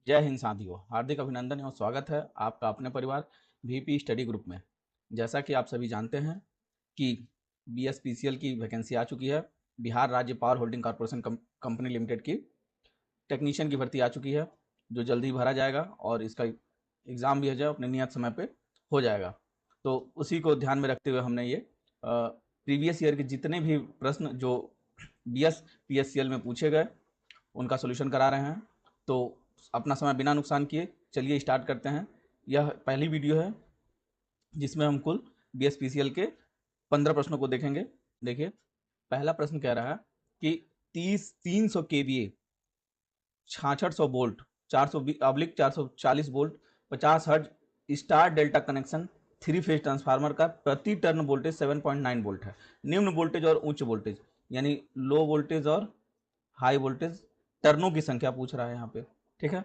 जय हिंद साथियों, हार्दिक अभिनंदन एवं स्वागत है आपका अपने परिवार वीपी स्टडी ग्रुप में। जैसा कि आप सभी जानते हैं कि बीएसपीसीएल की वैकेंसी आ चुकी है। बिहार राज्य power holding corporation company limited की टेक्नीशियन की भर्ती आ चुकी है, जो जल्दी ही भरा जाएगा और इसका एग्ज़ाम भी हो जाए अपने नियत समय पे हो जाएगा। तो उसी को ध्यान में रखते हुए हमने ये प्रीवियस ईयर के जितने भी प्रश्न जो बीएसपीएससीएल में पूछे गए उनका सोल्यूशन करा रहे हैं। तो अपना समय बिना नुकसान किए चलिए स्टार्ट करते हैं। यह पहली वीडियो है जिसमें हम कुल बीएसपीसीएल के 15 प्रश्नों को देखेंगे। देखिए, पहला प्रश्न कह रहा है कि 300 केवीए 6600 वोल्ट 440 वोल्ट 50 हर्ज star delta connection 3 phase transformer का प्रति टर्न वोल्टेज 7.9 वोल्ट है। निम्न वोल्टेज और उच्च वोल्टेज यानी लो वोल्टेज और हाई वोल्टेज टर्नों की संख्या पूछ रहा है यहाँ पे। ठीक है,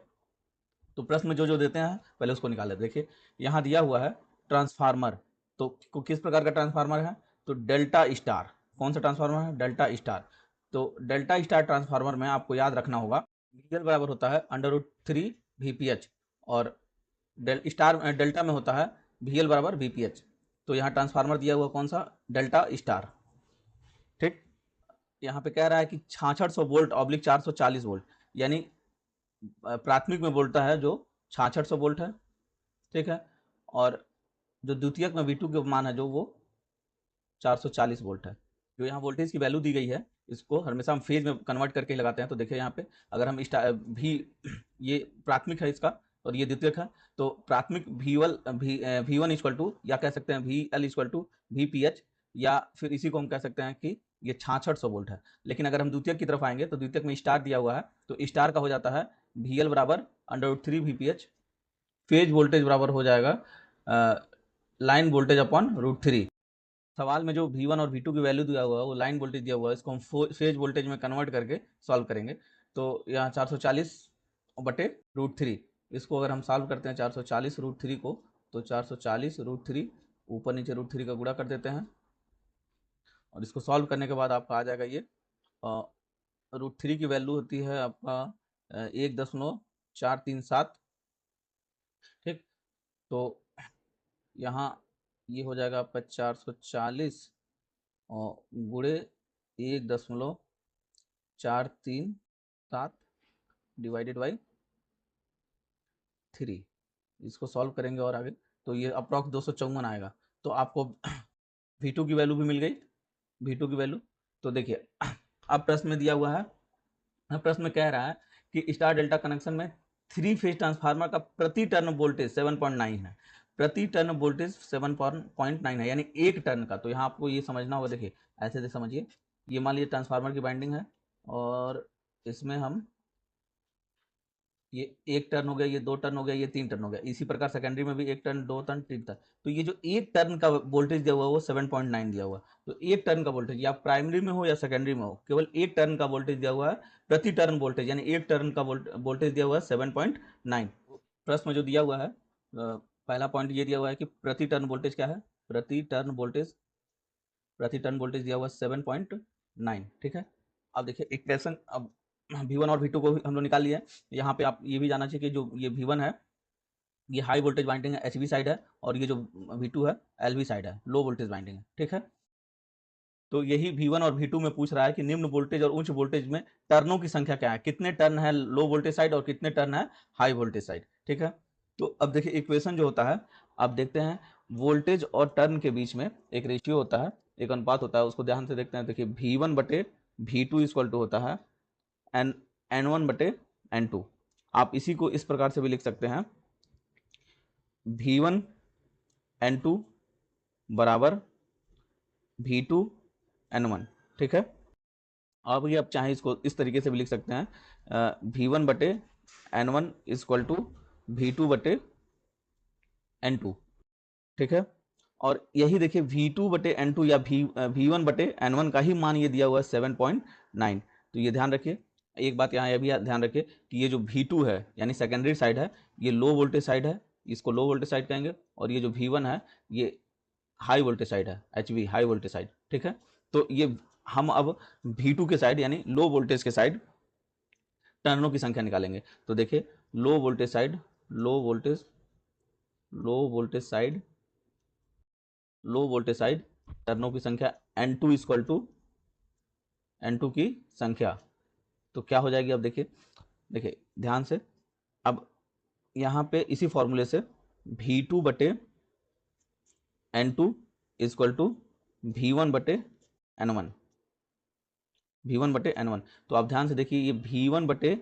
तो प्रश्न में जो देते हैं पहले उसको निकाल लेते। देखिए, यहाँ दिया हुआ है ट्रांसफार्मर, तो किस प्रकार का ट्रांसफार्मर है? तो डेल्टा स्टार। कौन सा ट्रांसफार्मर है? Delta star. तो डेल्टा स्टार ट्रांसफार्मर में आपको याद रखना होगा VL बराबर होता है √3 VPH और डेल्टा में होता है VL बराबर VPH। तो यहाँ ट्रांसफार्मर दिया हुआ कौन सा? Delta star. ठीक, यहाँ पे कह रहा है कि 6600 वोल्ट ऑब्लिक 440 वोल्ट, यानी प्राथमिक में बोलता है जो 6600 वोल्ट है। ठीक है, और जो द्वितीयक में V2 के मान है जो वो 440 वोल्ट है। जो यहाँ वोल्टेज की वैल्यू दी गई है इसको हमेशा हम फेज में कन्वर्ट करके ही लगाते हैं। तो देखिए यहाँ पे अगर हम भी ये प्राथमिक है इसका और ये द्वितीयक है, तो प्राथमिक V1 इक्वल टू या कह सकते हैं VL इक्वल टू VPH, या फिर इसी को हम कह सकते हैं कि ये 6600 वोल्ट है। लेकिन अगर हम द्वितीयक की तरफ आएंगे तो द्वितीयक में स्टार दिया हुआ है, तो स्टार का हो जाता है VL बराबर √3 VPH। फेज वोल्टेज बराबर हो जाएगा लाइन वोल्टेज अपॉन √3। सवाल में जो V1 और V2 की वैल्यू दिया हुआ है वो लाइन वोल्टेज दिया हुआ है, इसको हम फेज वोल्टेज में कन्वर्ट करके सॉल्व करेंगे। तो यहाँ 440/√3, इसको अगर हम सॉल्व करते हैं 440/√3 को, तो 440/√3 ऊपर नीचे √3 का गुणा कर देते हैं और इसको सॉल्व करने के बाद आपका आ जाएगा ये √3 की वैल्यू होती है आपका 1.437। ठीक, तो यहाँ ये हो जाएगा आपका 440 और गुणे 1.437 डिवाइडेड बाई 3। इसको सॉल्व करेंगे और आगे तो ये अप्रॉक्स 254 आएगा। तो आपको V2 की वैल्यू भी मिल गई, V2 की वैल्यू। तो देखिए अब प्रश्न में दिया हुआ है, प्रश्न में कह रहा है कि स्टार डेल्टा कनेक्शन में 3 फेज ट्रांसफार्मर का प्रति टर्न वोल्टेज 7.9 है। प्रति टर्न वोल्टेज 7.9 है, यानी एक टर्न का। तो यहाँ आपको ये समझना होगा। देखिए ऐसे से समझिए, ये मान लीजिए ट्रांसफार्मर की बाइंडिंग है और इसमें हम ये एक टर्न हो गया, ये 2 टर्न हो गया, ये 3 टर्न हो गया। इसी प्रकार सेकेंडरी में भी 1 टर्न 2 टर्न 3 टर्न। तो ये जो एक टर्न का वोल्टेज दिया हुआ है वो 7.9 दिया हुआ है। तो एक टर्न का वोल्टेज या प्राइमरी में हो या सेकेंडरी में हो, केवल एक टर्न का वोल्टेज दिया हुआ है। प्रति टर्न वोल्टेज यानी एक टर्न का वोल्टेज दिया हुआ है 7.9। प्रश्न में जो दिया हुआ है पहला पॉइंट ये दिया हुआ है कि प्रति टर्न वोल्टेज क्या है? प्रति टर्न वोल्टेज दिया हुआ है 7.9। ठीक है, अब देखिए इक्वेशन, अब V1 और V2 को हम लोग निकाल लिए। यहाँ पे आप ये भी जाना चाहिए कि जो ये V1 है ये हाई वोल्टेज बाइंडिंग है, HV साइड है, और ये जो V2 है LV साइड है, लो वोल्टेज बाइंडिंग है। ठीक है, तो यही V1 और V2 में पूछ रहा है कि निम्न वोल्टेज और उच्च वोल्टेज में टर्नों की संख्या क्या है, कितने टर्न है लो वोल्टेज साइड और कितने टर्न है हाई वोल्टेज साइड। ठीक है, तो अब देखिए इक्वेशन जो होता है, आप देखते हैं वोल्टेज और टर्न के बीच में एक रेशियो होता है, एक अनुपात होता है, उसको ध्यान से देखते हैं। देखिए V1/V2 इक्वल टू होता है N1/N2। आप इसी को इस प्रकार से भी लिख सकते हैं, V1N2 बराबर V2N1। ठीक है, अब ये आप चाहें इसको इस तरीके से भी लिख सकते हैं, V1/N1 इक्वल टू V2/N2। ठीक है, और यही देखिए V2/N2 या V1/N1 का ही मान ये दिया हुआ है 7.9। तो ये ध्यान रखिए। एक बात यहाँ यह भी ध्यान रखिए कि ये जो V2 है यानी सेकेंडरी साइड है, ये लो वोल्टेज साइड है, इसको लो वोल्टेज साइड कहेंगे, और ये जो V1 है ये हाई वोल्टेज साइड है, HV हाई वोल्टेज साइड। ठीक है, तो ये हम अब V2 के साइड यानी लो वोल्टेज के साइड टर्नों की संख्या निकालेंगे। तो देखिए low voltage side, low voltage side, low voltage side टर्नों की संख्या N2 इक्वल टू N2 की संख्या। तो क्या हो जाएगी, अब देखिए देखिए ध्यान से, अब यहाँ पे इसी फॉर्मूले से V2 बटे N2 इक्वल टू V1 बटे N1, V1 बटे N1। तो आप ध्यान से देखिए ये V1 बटे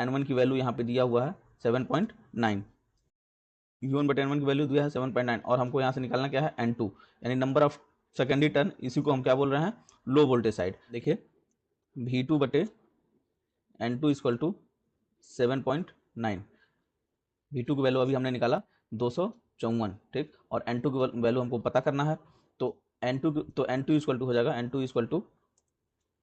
N1 की वैल्यू यहाँ पे दिया हुआ है 7.9, V1 बटे N1 की वैल्यू दिया है 7.9, और हमको यहाँ से निकालना क्या है N2, यानी नंबर ऑफ सेकेंडरी टर्न, इसी को हम क्या बोल रहे हैं, लो वोल्टेज साइड। देखिए V2 बटे N2 इक्वल टू 7.9, V2 की वैल्यू अभी हमने निकाला 254, ठीक, और N2 की वैल्यू हमको पता करना है, तो N2 इक्वल टू हो जाएगा N2 इक्वल टू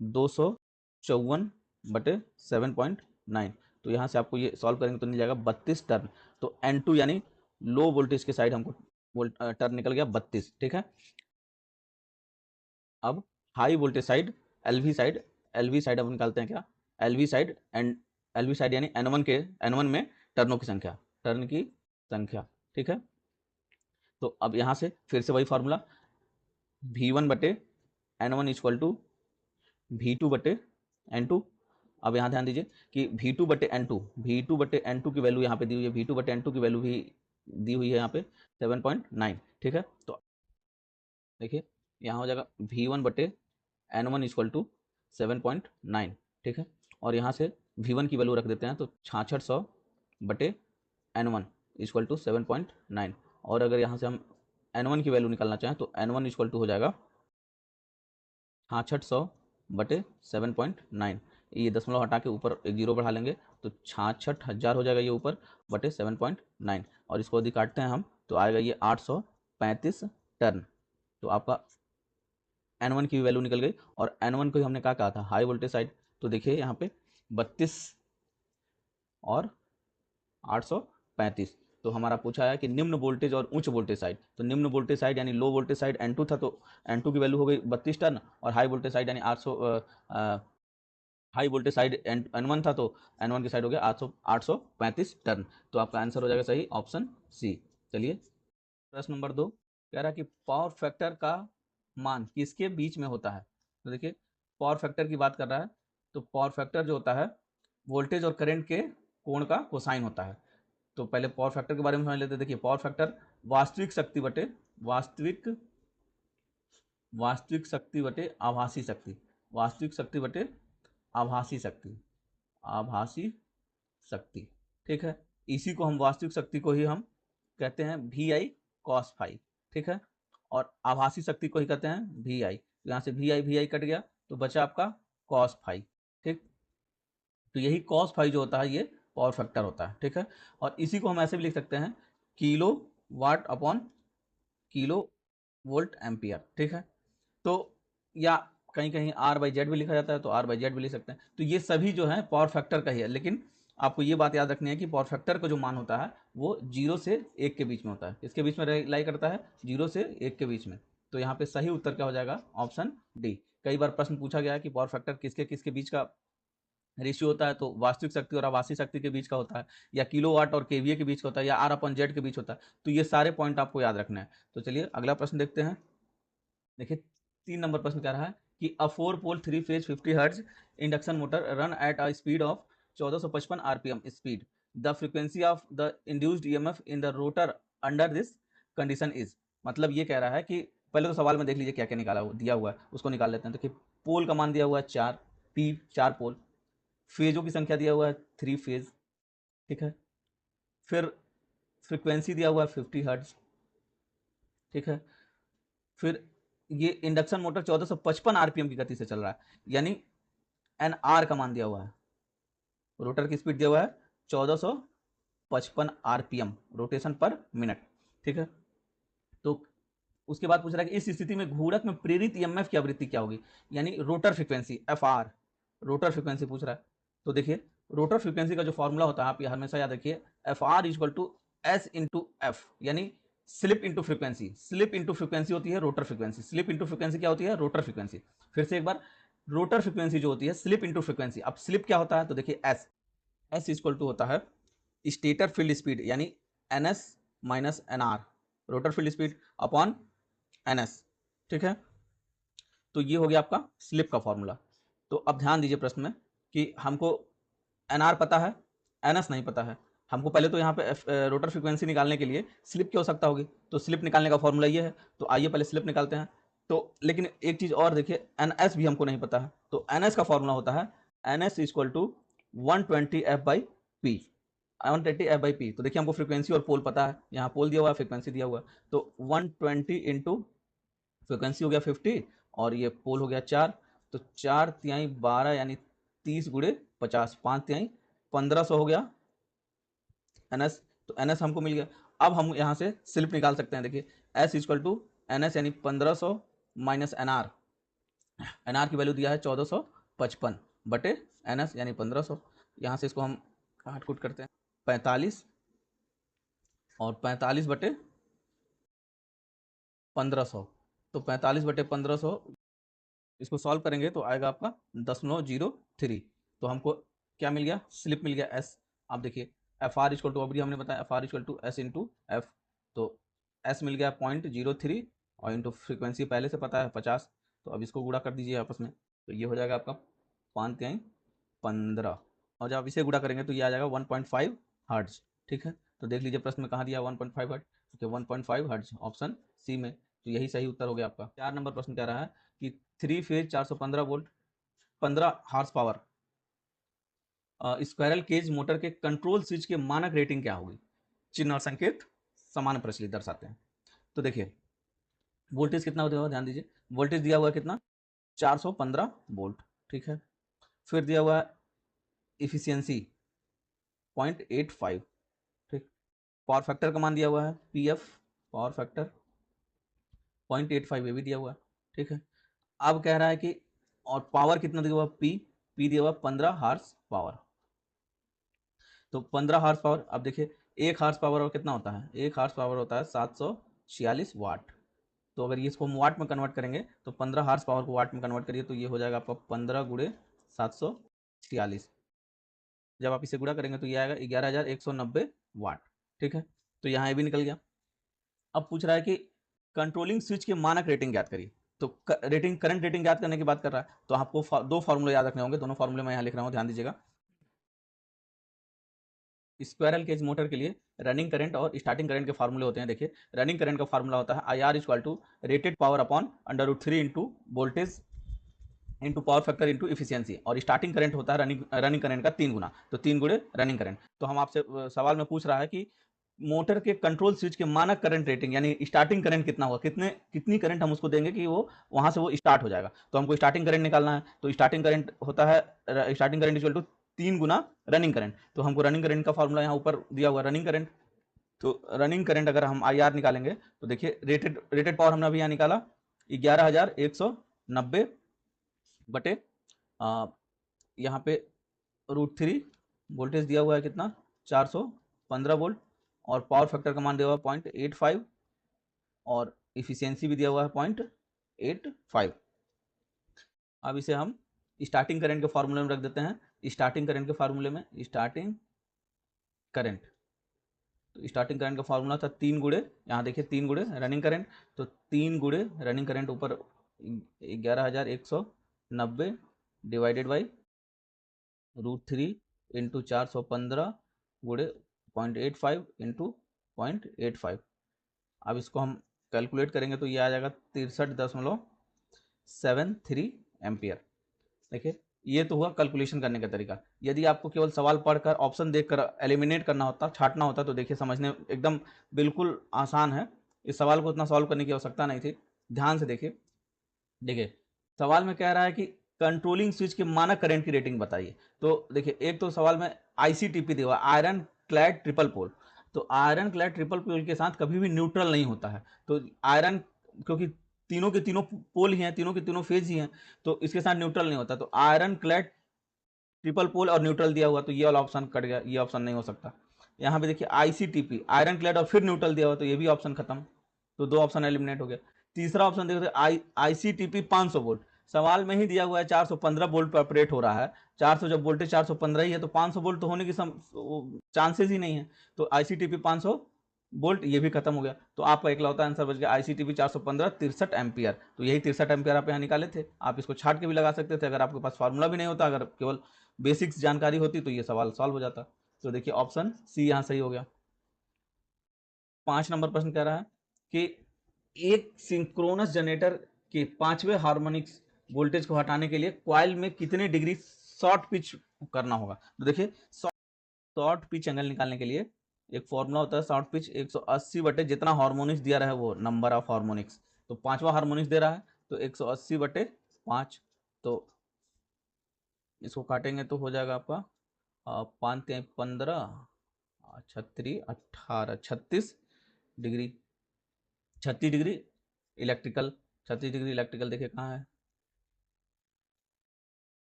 254 बटे 7.9। तो यहाँ से आपको ये सॉल्व करेंगे तो मिल जाएगा 32 टर्न। तो N2 यानी लो वोल्टेज के साइड हमको टर्न निकल गया 32, ठीक है। अब high voltage side, LV side अब निकालते हैं क्या, LV साइड यानी N1 में टर्नों की संख्या, ठीक है। तो अब यहाँ से फिर से वही फॉर्मूला, V1 बटे N1 इक्वल टू V2 बटे N2। अब यहाँ ध्यान दीजिए कि V2 बटे N2 की वैल्यू यहाँ पे दी हुई है, V2 बटे N2 की वैल्यू भी दी हुई है यहाँ पे 7.9, ठीक है। तो देखिए यहाँ हो जाएगा V1 बटे N1 इक्वल टू 7.9, ठीक है, और यहाँ से V1 की वैल्यू रख देते हैं, तो 6600 बटे N1 इक्वल टू 7.9, और अगर यहाँ से हम N1 की वैल्यू निकालना चाहें तो N1 इक्वल टू हो जाएगा 6600 बटे 7.9, ये दशमलव हटा के ऊपर एक जीरो बढ़ा लेंगे तो 66,000 हो जाएगा ये ऊपर बटे 7.9, और इसको यदि काटते हैं हम तो आएगा ये 835 टर्न। तो आपका N1 की वैल्यू निकल गई, और N1 को हमने क्या कहा था, हाई वोल्टेज साइड। तो देखिए यहाँ पे 32 और 835, तो हमारा पूछा है कि निम्न वोल्टेज और उच्च वोल्टेज साइड। तो निम्न वोल्टेज साइड यानी लो वोल्टेज साइड N2 था, तो N2 की वैल्यू हो गई 32 टर्न, और हाई वोल्टेज साइड यानी 800 हाई वोल्टेज साइड N1 था, तो N1 की साइड हो गया 835 टर्न। तो आपका आंसर हो जाएगा सही ऑप्शन सी। चलिए प्रश्न नंबर 2 कह रहा है कि पावर फैक्टर का मान किसके बीच में होता है। तो देखिए पावर फैक्टर की बात कर रहा है, तो पावर फैक्टर जो होता है वोल्टेज और करंट के कोण का कोसाइन होता है। तो पहले पावर फैक्टर के बारे में समझ लेते हैं। देखिए पावर फैक्टर वास्तविक शक्ति बटे आभासी शक्ति, वास्तविक शक्ति बटे आभासी शक्ति, ठीक है। इसी को हम वास्तविक शक्ति को ही हम कहते हैं VI cos फाई, ठीक है, और आभासी शक्ति को ही कहते हैं VI। यहाँ से VI कट गया तो बचा आपका cos फाई, ठीक। तो यही cos फाई जो होता है ये पावर फैक्टर होता है, ठीक है। और इसी को हम ऐसे भी लिख सकते हैं kilo watt upon kilo volt ampere, ठीक है। तो या कहीं कहीं R/Z भी लिखा जाता है, तो R/Z भी लिख सकते हैं। तो ये सभी जो है पावर फैक्टर का ही है, लेकिन आपको ये बात याद रखनी है कि पावर फैक्टर का जो मान होता है वो 0 से 1 के बीच में होता है। इसके बीच में लाई करता है 0 से 1 के बीच में। तो यहाँ पे सही उत्तर क्या हो जाएगा, ऑप्शन डी। कई बार प्रश्न पूछा गया है कि पावर फैक्टर किसके किसके बीच का रेशियो होता है, तो वास्तविक शक्ति और आभासी शक्ति के बीच का होता है, या किलोवाट और केवीए के बीच का होता है, या R/Z के बीच होता है। तो ये सारे पॉइंट आपको याद रखना है। तो चलिए अगला प्रश्न देखते हैं। देखिए 3 नंबर प्रश्न कह रहा है कि अ 4 पोल 3 phase 50 hertz induction motor run at a speed of 1455 RPM speed, the frequency of the induced EMF in the rotor under this condition is. मतलब ये कह रहा है कि पहले तो सवाल में देख लीजिए क्या क्या निकाला दिया हुआ है, उसको निकाल लेते हैं। देखिए पोल का मान दिया हुआ है 4, P 4 पोल, फेजों की संख्या दिया हुआ है 3 फेज, ठीक है। फिर फ्रीक्वेंसी दिया हुआ है 50 हर्ट्ज, ठीक है। फिर ये इंडक्शन मोटर 1455 आरपीएम की गति से चल रहा है, यानी NR का मान दिया हुआ है, रोटर की स्पीड दिया हुआ है 1455 आरपीएम रोटेशन पर मिनट, ठीक है। तो उसके बाद पूछ रहा है कि इस स्थिति में घूर्णक में प्रेरित ईएमएफ की आवृत्ति क्या होगी, यानी rotor frequency FR, rotor frequency पूछ रहा है। तो देखिए रोटर फ्रीक्वेंसी का जो फॉर्मूला होता है आप ये हमेशा याद रखिए, FR equal to S into F, यानी slip into frequency. Slip into frequency होती है rotor frequency, slip into frequency क्या होती है, रोटर फ्रीक्वेंसी। फिर से एक बार, रोटर फ्रीक्वेंसी जो होती है स्लिप इंटू फ्रीक्वेंसी। अब स्लिप क्या होता है, तो देखिए S, एस इक्वल टू होता है स्टेटर फील्ड स्पीड यानी NS minus NR, rotor field speed upon NS, ठीक है। तो ये हो गया आपका स्लिप का फॉर्मूला। तो अब ध्यान दीजिए प्रश्न में कि हमको NR पता है, NS नहीं पता है। हमको पहले तो यहाँ पे रोटर फ्रीक्वेंसी निकालने के लिए स्लिप की आवश्यकता होगी, तो स्लिप निकालने का फॉर्मूला ये है। तो आइए पहले स्लिप निकालते हैं। तो लेकिन एक चीज़ और देखिए, NS भी हमको नहीं पता है। तो NS का फॉर्मूला होता है NS equal to 120 F/P, 120 F/P। तो देखिए हमको फ्रीक्वेंसी और पोल पता है, यहाँ पोल दिया हुआ है, फ्रीक्वेंसी दिया हुआ है। तो 120 इंटू फ्रीक्वेंसी हो गया 50 और ये पोल हो गया 4, तो 4 तिहाई 12 यानी 30 गुणे 50, 5 तिहाई 1500 हो गया NS। तो NS हमको मिल गया। अब हम यहाँ से स्लिप निकाल सकते हैं। देखिए S इक्वल टू NS यानी 1500 माइनस NR की वैल्यू दिया है 1455 बटे NS यानी 1500। यहाँ से इसको हम काट कूट करते हैं, 45 और 45 बटे 1500, तो 45 बटे 1500 इसको सॉल्व करेंगे तो आएगा आपका 0.03। तो हमको क्या मिल गया, स्लिप मिल गया S। आप देखिए FR इक्वल टू, अभी हमने बताया FR equal to S into F, तो S मिल गया 0.03 और इंटू फ्रीक्वेंसी पहले से पता है 50। तो अब इसको गुणा कर दीजिए आपस में, तो ये हो जाएगा आपका 5 तिहाई 15 और जब इसे गुणा करेंगे तो ये आ जाएगा 1.5 हर्ट्ज, ठीक है। तो देख लीजिए प्रश्न में कहाँ दिया 1.5 हर्ट्ज, तो 1.5 हर्ट्ज ऑप्शन सी में, तो यही सही उत्तर हो गया आपका। 4 नंबर प्रश्न कह रहा है कि 3 phase 415 volt 15 horse power squirrel cage motor के कंट्रोल स्विच के मानक रेटिंग क्या होगी। चिन्ह और संकेत समान प्रचलित दर्शाते हैं। तो देखिए वोल्टेज कितना दिया हुआ, ध्यान दीजिए वोल्टेज दिया हुआ है कितना 415 वोल्ट, ठीक है। फिर दिया हुआ है इफिशियंसी 0.85, ठीक। पावर फैक्टर का मान दिया हुआ है PF, पावर फैक्टर 0.85 ये भी दिया हुआ है, ठीक है। अब कह रहा है कि और पावर कितना दिया हुआ P दिया हुआ 15 हार्स पावर। तो 15 हार्स पावर, अब देखिए 1 हार्स पावर और कितना होता है, 1 हार्स पावर होता है 746 वाट। तो अगर ये इसको हम वाट में कन्वर्ट करेंगे तो 15 हार्स पावर को वाट में कन्वर्ट करिए तो ये हो जाएगा आपका 15 गुणे 746। जब आप इसे गुणा करेंगे तो ये आएगा 11,190 वाट, ठीक है। तो यहाँ ये भी निकल गया। अब पूछ रहा है कि कंट्रोलिंग स्विच के मानक रेटिंग ज्ञात करिए। तो रेटिंग, करंट रेटिंग ज्ञात करने की बात कर रहा है, तो आपको दो फॉर्मूले याद रखने होंगे। दोनों फॉर्मूले मैं यहाँ लिख रहा हूँ, ध्यान दीजिएगा। स्क्वायरल केज मोटर के लिए रनिंग करंट और स्टार्टिंग करंट के फार्मूले होते हैं। देखिए रनिंग करंट का फार्मूला होता है IR equal to rated power upon √3 into voltage into power factor into efficiency, और स्टार्टिंग करंट होता है रनिंग करंट का 3 गुना, तो 3 गुणे रनिंग करंट। तो हम आपसे सवाल में पूछ रहा है कि मोटर के कंट्रोल स्विच के मानक करंट रेटिंग यानी स्टार्टिंग करंट कितना होगा, कितनी करंट हम उसको देंगे कि वो वहां से वो स्टार्ट हो जाएगा। तो हमको स्टार्टिंग करंट निकालना है। तो स्टार्टिंग करंट होता है स्टार्टिंग करंट इक्वल टू 3 गुना रनिंग करंट। तो हमको रनिंग करंट का फॉर्मूला यहाँ ऊपर दिया हुआ रनिंग करंट। तो रनिंग करंट अगर हम IR निकालेंगे तो देखिए रेटेड पावर हमने अभी यहाँ निकाला 11,190 बटे यहाँ पे √3, वोल्टेज दिया हुआ है कितना 415 वोल्ट, और पावर फैक्टर का मान दिया हुआ है 0.85 और इफिशियंसी भी दिया हुआ है 0.85। अब इसे हम स्टार्टिंग करंट के फार्मूले में रख देते हैं। स्टार्टिंग करंट के फार्मूले में स्टार्टिंग करंट, तो स्टार्टिंग करंट का फार्मूला था 3 गुणे, यहाँ देखिए 3 गुणे रनिंग करंट, तो 3 गुणे रनिंग करंट ऊपर 11,190 डिवाइडेड बाई √3 इंटू 415 गुणे 0.85 इंटू 0.85। अब इसको हम कैलकुलेट करेंगे तो ये आ जाएगा 63.73 एम्पियर। देखिए ये तो हुआ कैलकुलेशन करने का तरीका। यदि आपको केवल सवाल पढ़कर ऑप्शन देखकर एलिमिनेट करना होता, छाटना होता, तो देखिए समझने एकदम बिल्कुल आसान है। इस सवाल को उतना सॉल्व करने की आवश्यकता नहीं थी। ध्यान से देखिए, देखिए सवाल में कह रहा है कि कंट्रोलिंग स्विच के मानक करंट की रेटिंग बताइए। तो देखिए एक तो सवाल में ICTP दिया हुआ, आयरन क्लैड ट्रिपल पोल। तो आयरन क्लैड ट्रिपल पोल के साथ कभी भी न्यूट्रल नहीं होता है। तो आयरन, क्योंकि तीनों के तीनों पोल ही हैं, तीनों के तीनों फेज ही हैं, तो इसके साथ न्यूट्रल नहीं होता। तो आयरन क्लैड ट्रिपल पोल और न्यूट्रल दिया हुआ, तो ये वाला ऑप्शन कट गया, ये ऑप्शन नहीं हो सकता। यहाँ पे देखिए ICTP आयरन क्लैड और फिर न्यूट्रल दिया हुआ, तो ये भी ऑप्शन खत्म, तो 2 ऑप्शन एलिमिनेट हो गया। तीसरा ऑप्शन देखते ICTP 500 वोल्ट, सवाल में ही दिया हुआ है 415 वोल्ट पर ऑपरेट हो रहा है, 400 जब वोल्टेज 415 ही है तो 500 वोल्ट तो होने की चांसेस ही नहीं है। तो आईसीटीपी 500 वोल्ट ये भी खत्म हो गया। तो आपका इकलौता आंसर बच गया आईसीटीपी 415 63 एम्पियर। तो यही 63 एम्पियर आप यहाँ निकाले थे। आप इसको छाट के भी लगा सकते थे अगर आपके पास फार्मूला भी नहीं होता, अगर केवल बेसिक्स जानकारी होती तो ये सवाल सॉल्व हो जाता। तो देखिए ऑप्शन सी यहाँ सही हो गया। 5 नंबर प्रश्न कह रहा है कि एक सिंक्रोनस जनरेटर के 5वें हार्मोनिक्स वोल्टेज को हटाने के लिए कॉइल में कितने डिग्री शॉर्ट पिच करना होगा। तो देखिए शॉर्ट पिच एंगल निकालने के लिए एक फॉर्मूला होता है शॉर्ट पिच 180 बटे जितना हार्मोनिक्स दिया रहा है वो नंबर ऑफ हार्मोनिक्स। तो 5वां हार्मोनिक्स दे रहा है तो 180 बटे 5, तो इसको काटेंगे तो हो जाएगा आपका 5 3 15 36 18 36 degree. 36 degree electrical, 36 degree electrical देखिए कहाँ है,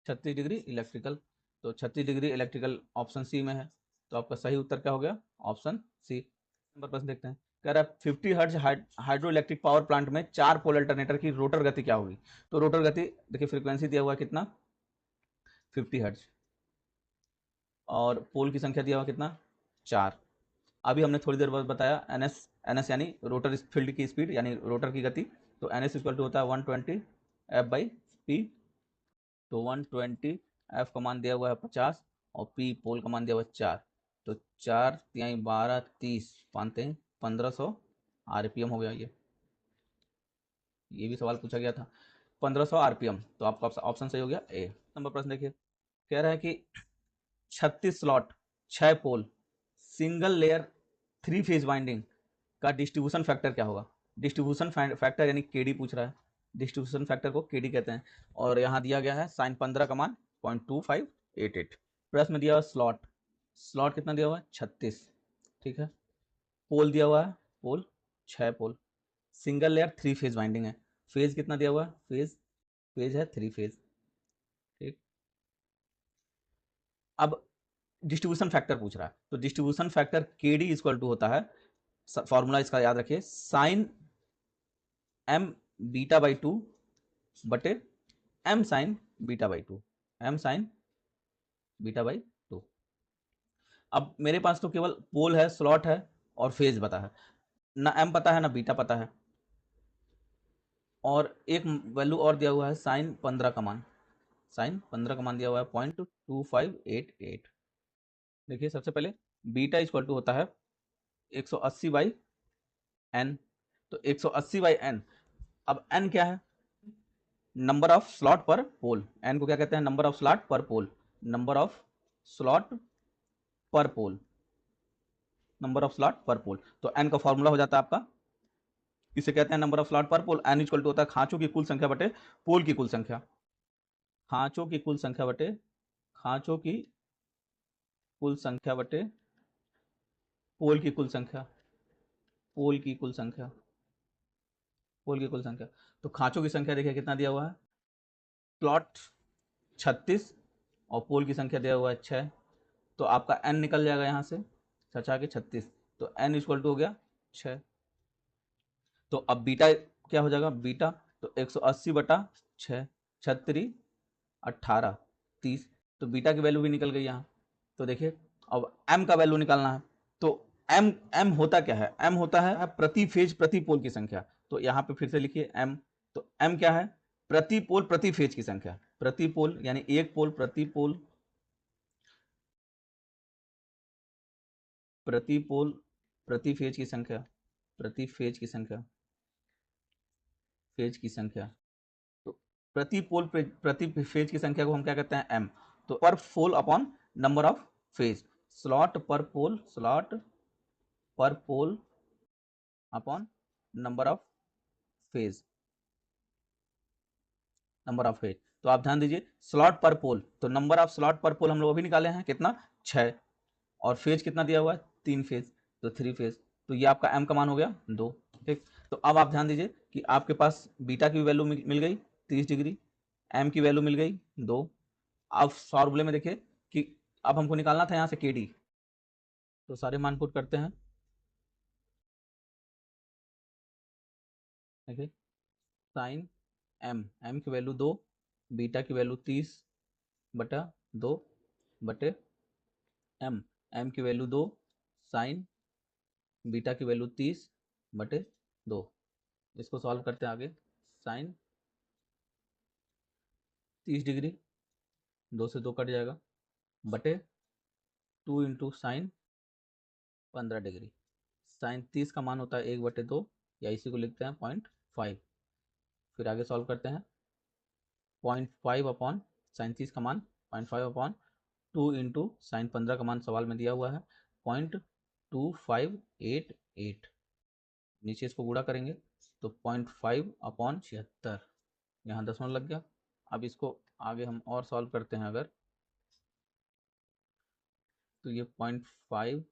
36 डिग्री इलेक्ट्रिकल। तो 36 डिग्री इलेक्ट्रिकल ऑप्शन सी में है। तो आपका सही उत्तर क्या हो गया, ऑप्शन सी। नंबर प्रश्न देखते हैं। कह रहा है 50 hertz hydro electric power plant में 4 पोल अल्टरनेटर की रोटर गति क्या होगी। तो रोटर गति देखिए फ्रीक्वेंसी दिया हुआ है कितना 50 हर्ट्ज, और पोल की संख्या दिया हुआ कितना 4। अभी हमने थोड़ी देर बाद बताया एनएस यानी रोटर फील्ड की स्पीड यानी रोटर की गति। तो एनएस इक्वल टू होता है 120 एफ बाई पी। तो 120 एफ का मान दिया हुआ है 50 और पी पोल का मान दिया हुआ है 4। तो 4 तिहाई 12 30 पानते हैं 1500 आरपीएम हो गया। ये भी सवाल पूछा गया था 1500 आरपीएम। तो आपका ऑप्शन सही हो गया ए। नंबर प्रश्न देखिए। कह रहा है कि 36 slot 6 pole single layer 3 phase winding का डिस्ट्रीब्यूशन फैक्टर क्या होगा। डिस्ट्रीब्यूशन फैक्टर यानी केडी पूछ रहा है। डिस्ट्रीब्यूशन फैक्टर को केडी कहते हैं। और यहाँ दिया गया है साइन 15 का मान 0.2588। प्रश्न में दिया हुआ स्लॉट, स्लॉट कितना दिया हुआ है 36, ठीक है। पोल दिया हुआ है पोल 6 pole, single layer 3 phase winding है। फेज कितना दिया हुआ है, फेज है 3 फेज, ठीक। अब डिस्ट्रीब्यूशन फैक्टर पूछ रहा है तो डिस्ट्रीब्यूशन फैक्टर के डी इक्वल टू होता है, फॉर्मूला इसका याद रखिए, साइन एम बीटा बाई 2 बटे m sine beta by 2, m sine beta by 2। अब मेरे पास तो केवल पोल है, स्लॉट है और फेज पता है, ना एम पता है ना बीटा पता है, और एक वैल्यू और दिया हुआ है साइन 15 का मान, साइन 15 का मान दिया हुआ है 0.2588। देखिए सबसे पहले बीटा इक्वल टू होता है 180 बाई एन। तो 180 बाई एन, अब एन क्या है, number of slot per pole. N को क्या कहते हैं, number of slot per pole, number of slot per pole, number of slot per पोल। तो एन का फॉर्मूला हो जाता है आपका, इसे कहते हैं number of slot per pole. N equal to होता है खांचों की कुल संख्या बटे पोल की कुल संख्या, खांचों की कुल संख्या बटे, खांचों की कुल संख्या बटे पोल की कुल संख्या, पोल की कुल संख्या, पोल की कुल संख्या। तो खांचों की संख्या देखिए कितना दिया हुआ है, प्लॉट 36 और पोल की संख्या दिया हुआ है 6। तो आपका एन निकल जाएगा यहाँ से सचा के 36। तो एन इक्वल टू हो गया 6। तो अब बीटा क्या हो जाएगा, बीटा तो 180 बटा 6, 36 18 30। तो बीटा की वैल्यू भी निकल गई यहाँ। तो देखिए अब एम का वैल्यू निकालना है। तो एम एम होता क्या है, एम होता है प्रति फेज प्रति पोल की संख्या। तो यहाँ पे फिर से लिखिए एम। तो एम क्या है, प्रति पोल प्रति फेज की संख्या, प्रति पोल यानी एक पोल प्रति पोल, प्रति पोल प्रति फेज की संख्या, प्रति फेज की संख्या, फेज की संख्या। तो प्रति पोल प्रति फेज की संख्या को हम क्या कहते हैं, एम। तो per pole upon number of phase, slot per pole, slot per pole upon number of phase, number of phase. तो आप ध्यान दीजिए स्लॉट पर पोल, तो नंबर ऑफ स्लॉट पर पोल हम लोग अभी निकाले हैं कितना 6, और फेज कितना दिया हुआ है 3 फेज, तो 3 फेज। तो ये आपका एम का मान हो गया 2, ठीक। तो अब आप ध्यान दीजिए कि आपके पास बीटा की वैल्यू मिल गई 30 डिग्री, एम की वैल्यू मिल गई 2। अब फॉर्मूले में देखिए कि अब हमको निकालना था यहाँ से के डी। तो सारे मान पुट करते हैं, देखिए साइन एम की वैल्यू 2, बीटा की वैल्यू 30/2 बटे एम की वैल्यू 2, साइन बीटा की वैल्यू 30/2। इसको सॉल्व करते हैं आगे। साइन 30 डिग्री, 2 से 2 कट जाएगा, बटे 2 इंटू साइन 15 डिग्री। साइन 30 का मान होता है 1/2, या इसी को लिखते हैं 0.5। फिर आगे सॉल्व करते हैं। 0.5 अपॉन साइन 30 का मान 0.5 अपॉन 2 इंटू साइन 15 का मान सवाल में दिया हुआ है 0.2588। नीचे इसको गुणा करेंगे तो 0.5 अपॉन 76, यहाँ दशमलव लग गया। अब इसको आगे हम और सॉल्व करते हैं अगर, तो ये 0.5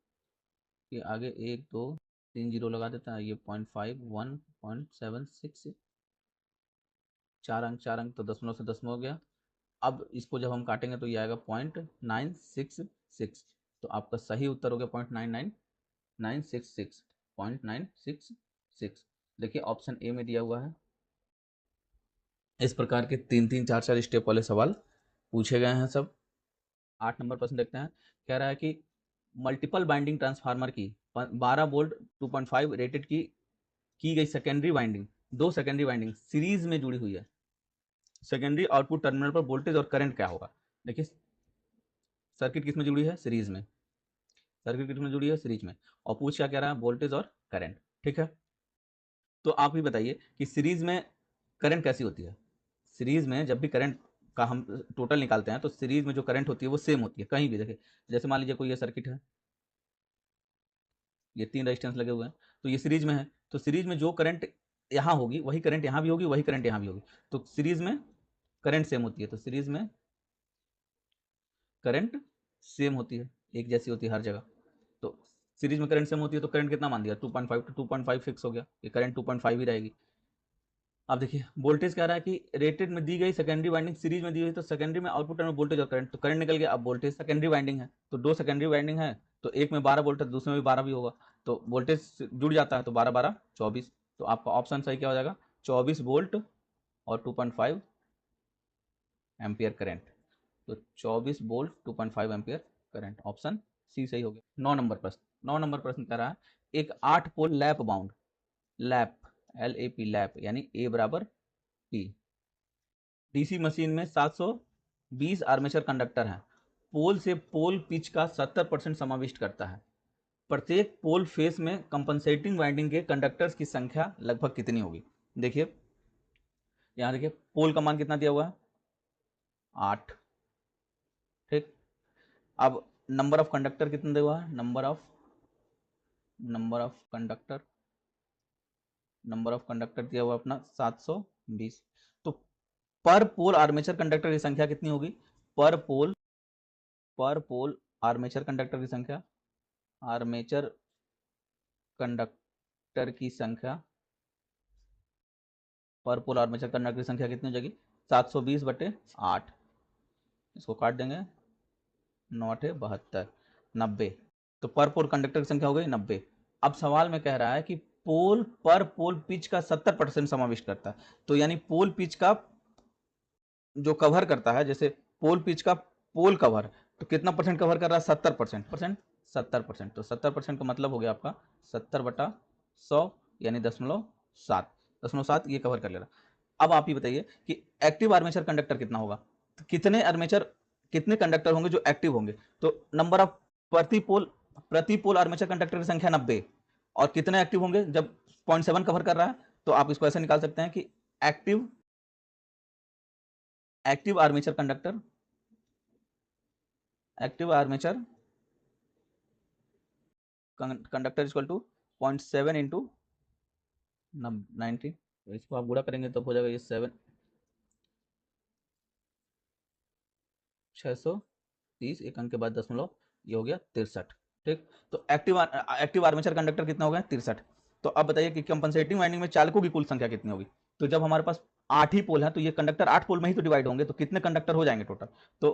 के आगे 1 2 3 जीरो लगा देते हैं। ये 0.5 1.76, 4 अंक तो दशमलव से दशमलव हो गया। अब इसको जब हम काटेंगे तो ये आएगा 0.966। तो आपका सही उत्तर हो गया 0.99966, 0.966। देखिए ऑप्शन ए में दिया हुआ है। इस प्रकार के 3 4 स्टेप वाले सवाल पूछे गए हैं सब। 8 नंबर प्रश्न देखते हैं। कह रहा है कि मल्टीपल बाइंडिंग ट्रांसफार्मर की 12 वोल्ट 2.5 रेटेड की गई secondary winding, 2 secondary winding series में जुड़ी हुई है। सेकेंडरी आउटपुट टर्मिनल पर वोल्टेज और करंट क्या होगा? देखिए सर्किट किस में जुड़ी है? सीरीज में। सर्किट किस में जुड़ी है? सीरीज में। और पूछ क्या कह रहा है? वोल्टेज और करंट। ठीक है, तो आप ही बताइए कि सीरीज में करंट कैसी होती है? सीरीज में जब भी करंट का हम टोटल निकालते हैं तो सीरीज में जो करंट होती है वो सेम होती है कहीं भी। देखिए जैसे मान लीजिए कोई ये सर्किट है, ये 3 रेजिस्टेंस लगे हुए हैं, तो ये सीरीज में है, तो सीरीज में जो करंट यहाँ होगी वही करंट यहाँ भी होगी, वही करंट यहाँ भी होगी। तो सीरीज में करंट सेम होती है, तो सीरीज में करंट सेम होती है, एक जैसी होती है हर जगह। तो सीरीज में करंट सेम होती है तो करंट कितना मान दिया? 2.5, तो 2.5 फिक्स हो गया, ये करंट 2.5 ही रहेगी। अब देखिए वोल्टेज कह रहा है कि रेटेड में दी गई सेकेंडरी वाइंडिंग सीरीज में दी हुई, तो सेकेंडरी में आउटपुट में वोल्टेज और करंट, तो करंट निकल गया। अब वोल्टेज सेकेंडरी वाइंडिंग है तो 2 सेकेंडरी वाइंडिंग है, तो एक में 12 वोल्ट है, दूसरे में भी 12 भी होगा, तो वोल्टेज जुड़ जाता है, तो 12 12 24। तो आपका ऑप्शन सही क्या हो जाएगा? 24 वोल्ट और 2.5 एम्पियर करंट। तो 24 volt 2.5 ampere current, option c सही हो गया। 9 नंबर प्रश्न। 9 नंबर प्रश्न कह रहा है एक 8 pole lap bound, lap LAP lap यानी A बराबर P डीसी मशीन में 720 आर्मेचर कंडक्टर हैं। पोल से पोल पिच का 70% समाविष्ट करता है। प्रत्येक पोल फेस में कंपनसेटिंग वाइंडिंग के कंडक्टर्स की संख्या लगभग कितनी होगी? देखिए यहाँ देखिए पोल का मान कितना दिया हुआ है? 8। ठीक, अब नंबर ऑफ कंडक्टर कितना दिया हुआ है? नंबर ऑफ कंडक्टर दिया हुआ अपना 720। तो पर पोल आर्मेचर कंडक्टर की संख्या कितनी होगी? पर पोल आर्मेचर कंडक्टर की संख्या, आर्मेचर कंडक्टर की संख्या, पर पोल आर्मेचर कंडक्टर की संख्या कितनी हो जाएगी? 720/8। इसको काट देंगे, 9×8 = 90। तो पर पोल कंडक्टर की संख्या हो गई 90। अब सवाल में कह रहा है कि पोल पर पोल पिच का 70% समाविष्ट करता है, तो यानी पोल पिच का जो कवर करता है, जैसे पोल पिच का पोल कवर, तो कितना परसेंट कवर कर रहा है? 70%। 70%, तो 70% का मतलब हो गया आपका 70/100 यानी 0.7, 0.7 ये कवर कर ले रहा। अब आप ही बताइए कि एक्टिव आर्मेचर कंडक्टर कितना होगा? तो कितने कंडक्टर होंगे जो एक्टिव होंगे? तो नंबर ऑफ प्रति पोल आर्मेचर कंडक्टर की संख्या 90, और कितने एक्टिव होंगे जब 0.7 कवर कर रहा है? तो आप इसको ऐसे निकाल सकते हैं कि active armature conductor equal to 0.7 into 90। तो इसको आप गुणा करेंगे तो हो जाएगा ये 630, एक अंक के बाद दशमलव, ये हो गया 63। ठीक, तो एक्टिव आर्मेचर कंडक्टर कितना हो गया? 63। तो अब बताइए कि कंपनसेटिंग वाइंडिंग में चालकों की कुल संख्या कितनी होगी? तो जब हमारे पास 8 ही पोल है तो ये कंडक्टर 8 पोल में ही तो डिवाइड होंगे, तो कितने कंडक्टर हो जाएंगे टोटल? तो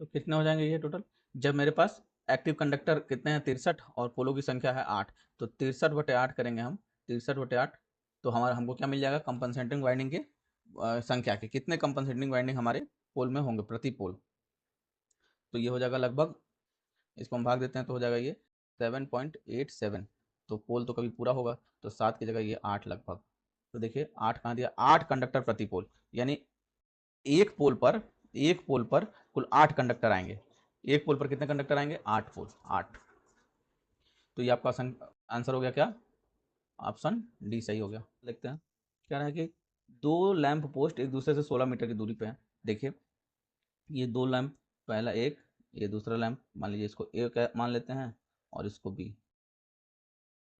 कितने हो जाएंगे ये टोटल? जब मेरे पास एक्टिव कंडक्टर कितने हैं? 63, और पोलों की संख्या है 8, तो 63/8 करेंगे हम। 63/8 तो हमको क्या मिल जाएगा, कंपनसेटिंग वाइंडिंग के संख्या के कितने कंपनसेटिंग वाइंडिंग हमारे पोल में होंगे प्रति पोल। तो ये हो जाएगा लगभग, इसको हम भाग देते हैं तो हो जाएगा ये 7.87। तो पोल तो कभी पूरा होगा, तो 7 की जगह ये 8 लगभग। तो देखिए 8 कहाँ दिया, 8 कंडक्टर प्रति पोल, यानी एक पोल पर कुल 8 कंडक्टर आएंगे। एक पोल पर कितने कंडक्टर आएंगे, 8 पोल, 8। तो ये आपका आंसर हो गया क्या, ऑप्शन डी सही हो गया। देखते हैं क्या है कि दो लैंप पोस्ट एक दूसरे से 16 मीटर की दूरी पे हैं। देखिए ये दो लैंप, पहला एक, ये दूसरा लैंप, मान लीजिए इसको ए मान लेते हैं और इसको बी।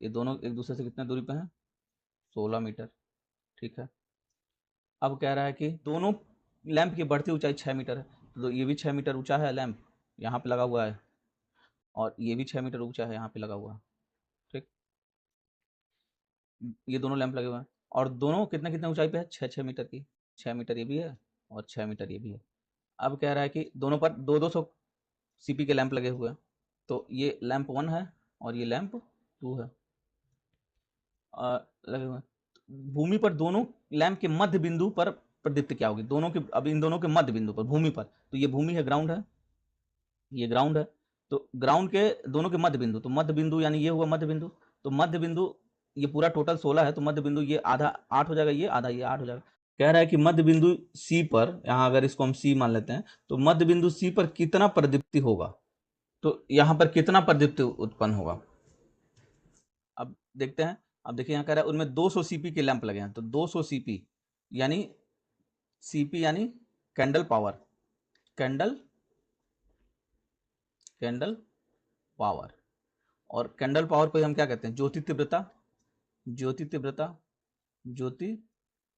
ये दोनों एक दूसरे से कितने दूरी पे हैं, 16 मीटर, ठीक है। अब कह रहा है कि दोनों लैंप की बढ़ती ऊंचाई 6 मीटर है, तो ये भी 6 मीटर ऊंचा है लैंप, यहाँ पे लगा हुआ है, और ये भी 6 मीटर ऊंचा है, यहाँ पे लगा हुआ है, ठीक। ये दोनों लैंप लगे हुए हैं और दोनों कितने कितने ऊंचाई पे है, 6-6 मीटर की, 6 मीटर ये भी है और 6 मीटर ये भी है। अब कह रहा है कि दोनों पर 200 सीपी के लैंप लगे हुए हैं, तो ये लैंप 1 है और ये लैंप 2 है लगे हुए हैं। भूमि पर दोनों लैंप के मध्य बिंदु पर प्रदीप्ति क्या होगी, दोनों के, अब इन दोनों के मध्य बिंदु पर भूमि पर, तो ये भूमि है, ग्राउंड है, ये ग्राउंड है, तो ग्राउंड के दोनों के मध्य बिंदु, तो मध्य बिंदु यानी ये हुआ मध्य बिंदु, तो मध्य बिंदु ये पूरा टोटल 16 है, तो मध्य बिंदु ये आधा 8 हो जाएगा, ये आधा ये 8 हो जाएगा। कह रहा है कि मध्य बिंदु सी पर, यहाँ अगर इसको हम सी मान लेते हैं, तो मध्य बिंदु सी पर कितना प्रदीप्ति होगा, तो यहाँ पर कितना प्रदीप्ति उत्पन्न होगा। अब देखते हैं, अब देखिए यहाँ कह रहा है उनमें 200 सीपी के लैंप लगे हैं, तो 200 सीपी यानी सीपी यानी कैंडल पावर, कैंडल पावर, और कैंडल पावर को हम क्या कहते हैं, ज्योति तीव्रता, ज्योति तीव्रता, ज्योति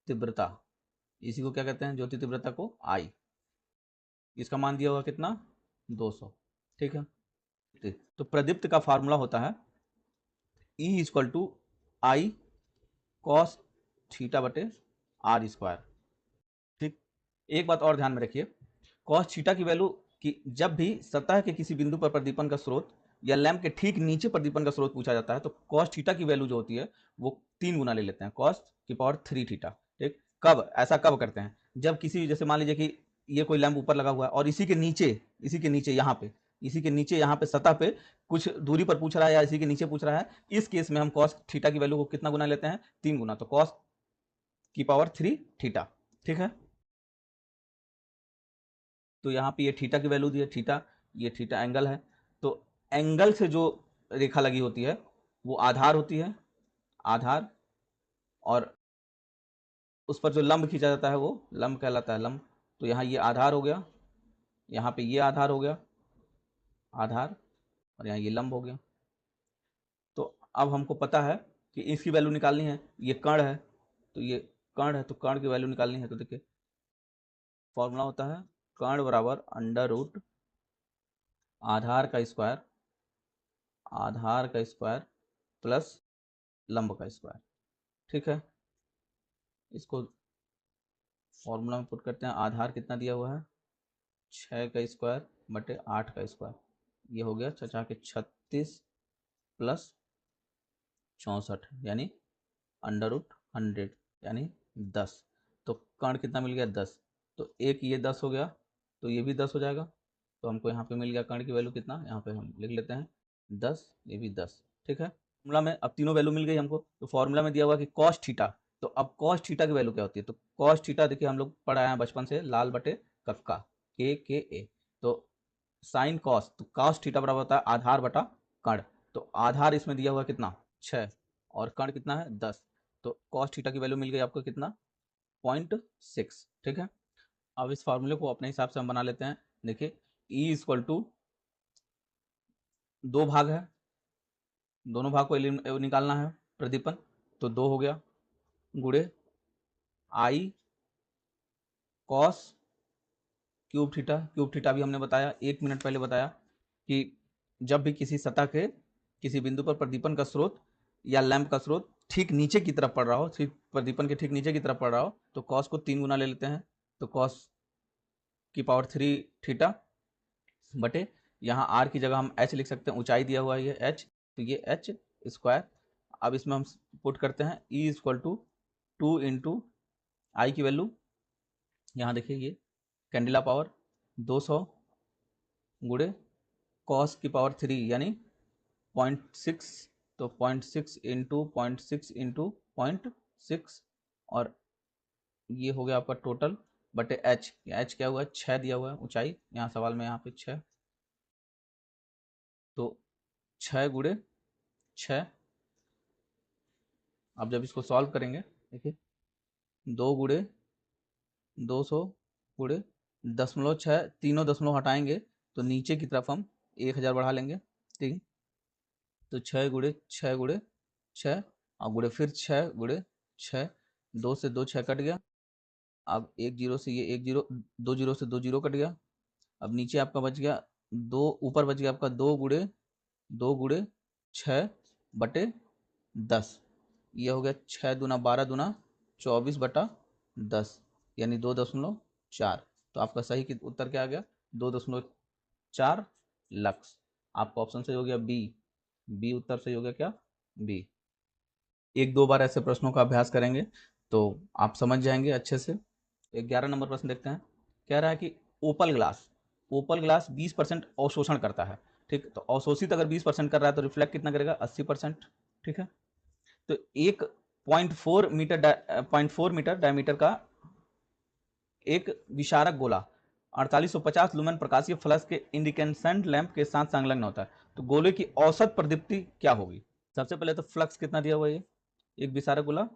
तीव्रता, इसी को क्या कहते हैं, ज्योति तीव्रता को आई। इसका मान दिया होगा कितना, 200, ठीक है। तो प्रदीप्त का फार्मूला होता है E equal to I cos theta बटे आर स्क्वायर, ठीक। एक बात और ध्यान में रखिए, कॉस थीटा की वैल्यू कि जब भी सतह के किसी बिंदु पर प्रदीपन का स्रोत या लैंप के ठीक नीचे प्रदीपन का स्रोत पूछा जाता है, तो कॉस थीटा की वैल्यू जो होती है वो 3 गुना ले लेते हैं, कॉस की पावर 3 थीटा, ठीक। कब ऐसा कब करते हैं, जब किसी, जैसे मान लीजिए कि ये कोई लैंप ऊपर लगा हुआ है और इसी के नीचे यहाँ पे, इसी के नीचे यहाँ पे सतह पे कुछ दूरी पर पूछ रहा है या इसी के नीचे पूछ रहा है, इस केस में हम कॉस थीटा की वैल्यू को कितना गुना लेते हैं, 3 गुना, तो कॉस की पावर 3 थीटा, ठीक है। तो यहाँ पे ये थीटा की वैल्यू दी है, थीटा, ये थीटा एंगल है, तो एंगल से जो रेखा लगी होती है वो आधार होती है, आधार, और उस पर जो लंब खींचा जाता है वो लंब कहलाता है, लंब। तो यहाँ ये आधार हो गया, यहाँ पे ये आधार हो गया, आधार, और यहाँ ये लंब हो गया। तो अब हमको पता है कि इसकी वैल्यू निकालनी है, ये कर्ण है, तो ये कर्ण है, तो कर्ण की वैल्यू निकालनी है, तो देखिए फॉर्मूला होता है कर्ण बराबर अंडर रूट आधार का स्क्वायर, आधार का स्क्वायर प्लस लंब का स्क्वायर, ठीक है। इसको फॉर्मूला में पुट करते हैं, आधार कितना दिया हुआ है, 6 का स्क्वायर बटे 8 का स्क्वायर, ये हो गया 6 के 36 प्लस 64 यानी अंडर रूट 100 यानी 10। तो कर्ण कितना मिल गया, 10, तो एक ये 10 हो गया, तो ये भी 10 हो जाएगा, तो हमको यहाँ पे मिल गया कर्ण की वैल्यू कितना, यहाँ पे हम लिख लेते हैं 10, ये भी 10, ठीक है। फॉर्मूला में अब तीनों वैल्यू मिल गई हमको, तो फॉर्मूला में दिया हुआ कि कॉस थीटा, तो अब कॉस थीटा की वैल्यू क्या होती है, तो कॉस थीटा देखिए हम लोग पढ़ाए हैं बचपन से, लाल बटे कक्का, के ए, तो साइन कॉस, तो कॉस थीटा बराबर होता है आधार बटा कर्ण, तो आधार इसमें दिया हुआ कितना 6 और कर्ण कितना है 10, तो कॉस थीटा की वैल्यू मिल गई आपको कितना 0.6, ठीक है। अब इस फार्मूले को अपने हिसाब से हम बना लेते हैं, देखिए E इक्वल टू 2 भाग है, दोनों भाग को निकालना है प्रदीपन, तो 2 हो गया गुड़े आई कॉस क्यूब थीटा भी हमने बताया 1 मिनट पहले बताया कि जब भी किसी सतह के किसी बिंदु पर प्रदीपन का स्रोत या लैंप का स्रोत ठीक नीचे की तरफ पड़ रहा हो, ठीक प्रदीपन के ठीक नीचे की तरफ पड़ रहा हो, तो कॉस को 3 गुना ले लेते हैं, तो कॉस की पावर 3 थीटा बटे, यहाँ आर की जगह हम एच लिख सकते हैं, ऊंचाई दिया हुआ है ये एच, तो ये एच स्क्वायर। अब इसमें हम पुट करते हैं ई इक्वल टू 2 इंटू आई की वैल्यू यहाँ देखिए, ये कैंडिला पावर 200 गुड़े कॉस की पावर 3 यानी 0.6, तो 0.6 इंटू 0.6 इंटू 0.6, और ये हो गया आपका टोटल बटे एच। एच क्या हुआ है, 6 दिया हुआ है ऊंचाई, यहाँ सवाल में यहाँ पे 6, तो 6 गुड़े 6। अब जब इसको सॉल्व करेंगे, देखिए 2 गुड़े 200 गुड़े 0.6, तीनों दशमलव हटाएंगे तो नीचे की तरफ हम 1000 बढ़ा लेंगे, ठीक। तो 6 गुड़े 6 गुड़े 6 और गुड़े फिर 6 गुड़े 6, 2 से 2 6 कट गया। अब एक जीरो से ये एक जीरो, 2 जीरो से 2 जीरो कट गया। अब नीचे आपका बच गया 2, ऊपर बच गया आपका 2 गुड़े 6 बटे 10, ये हो गया 6 दूना 12 दूना 24 बटा 10 यानी 2.4। तो आपका सही उत्तर क्या आ गया, 2.4 लक्स। आपका ऑप्शन सही हो गया बी उत्तर सही हो गया क्या, बी। एक दो बार ऐसे प्रश्नों का अभ्यास करेंगे तो आप समझ जाएंगे अच्छे से। 11 नंबर प्रश्न देखते हैं। कह रहा है कि ओपल ग्लास 20% अवशोषण करता है, ठीक। तो अवशोषित अगर 20% कर रहा है तो रिफ्लेक्ट कितना करेगा, 80%, ठीक है। तो एक 0.4 मीटर डायमीटर का एक विशारक गोला 4850 लुमेन प्रकाशीय फ्लक्स के इंडिकेसेंट लैंप के साथ संलग्न होता है, तो गोले की औसत प्रदीप्ति क्या होगी। सबसे पहले तो फ्लक्स कितना दिया हुआ है, एक विसारक गोला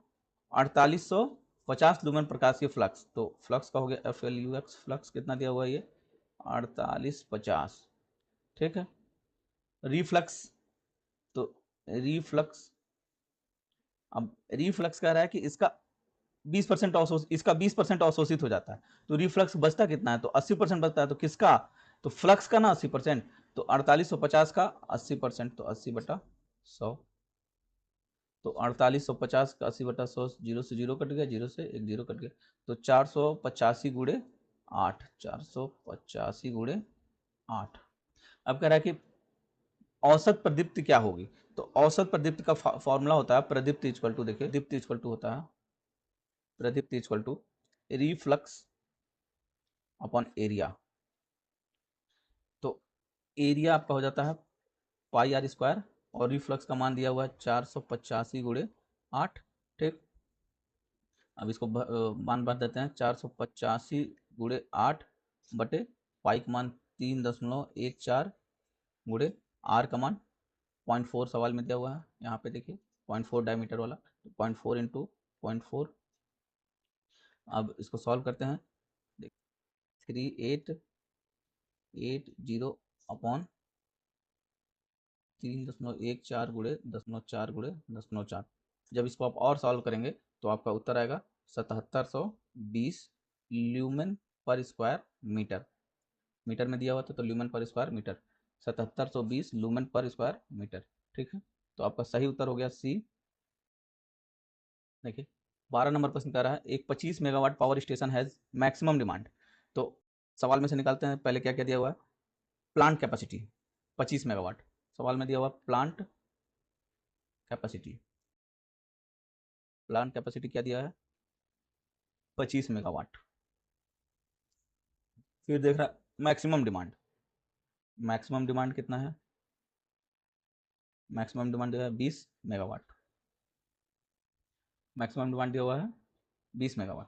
4850 लुमेन प्रकाशीय फ्लक्स, तो फ्लक्स का हो गया FLUX, फ्लक्स कितना दिया हुआ है ये 4850, ठीक है। रिफ्लक्स, तो रिफ्लक्स, अब रिफ्लक्स कह रहा है कि इसका 20% इसका 20% अवशोषित हो जाता है, तो रिफ्लक्स बचता कितना है, तो 80% बचता है, तो किसका, तो फ्लक्स का ना 80%, तो 4850 का 80%, तो 80 बटा 100, तो 4850 का 80 बटा 100, जीरो से जीरो कट गया, जीरो से एक जीरो कट गया, तो 485 गुड़े 8, 485 गुड़े 8। अब कह रहा है कि औसत प्रदीप्ति क्या होगी, तो औसत प्रदीप्ति का फॉर्मूला होता है प्रदीप्ति इक्वल टू, देखिए प्रदीप्ति इक्वल टू होता है प्रदीप्ति equal to reflux upon area. तो एरिया आपका हो जाता है पाई आर स्क्वायर, और रिफ्लक्स का मान दिया हुआ है 485 गुड़े 8, ठीक। अब इसको मान भर देते हैं, 485 गुड़े 8 बटे पाई का मान 3.14 गुड़े आर का मान 0.4 सवाल में दिया हुआ है, यहाँ पे देखिए 0.4 डायमीटर वाला, तो 0.4 इंटू 0.4। अब इसको सॉल्व करते हैं, 3880 अपॉन 3.14 गुड़े 0.4 गुड़े 0.4। जब इसको आप और सॉल्व करेंगे तो आपका उत्तर आएगा 7720 lumen per square metre. Metre में दिया हुआ था तो lumen per square metre, 7720 lumen per square metre, ठीक है। तो आपका सही उत्तर हो गया सी। देखिए 12 नंबर प्रश्न कह रहा है एक 25 megawatt power station has maximum demand, तो सवाल में से निकालते हैं पहले क्या क्या दिया हुआ है, प्लांट कैपेसिटी 25 मेगावाट, सवाल में दिया हुआ प्लांट कैपेसिटी, प्लांट कैपेसिटी क्या दिया है 25 मेगावाट। फिर देख रहा है मैक्सिमम डिमांड कितना है, मैक्सिमम डिमांड दिया है 20 मेगावाट, मैक्सिमम डिमांड दिया हुआ है 20 मेगावाट।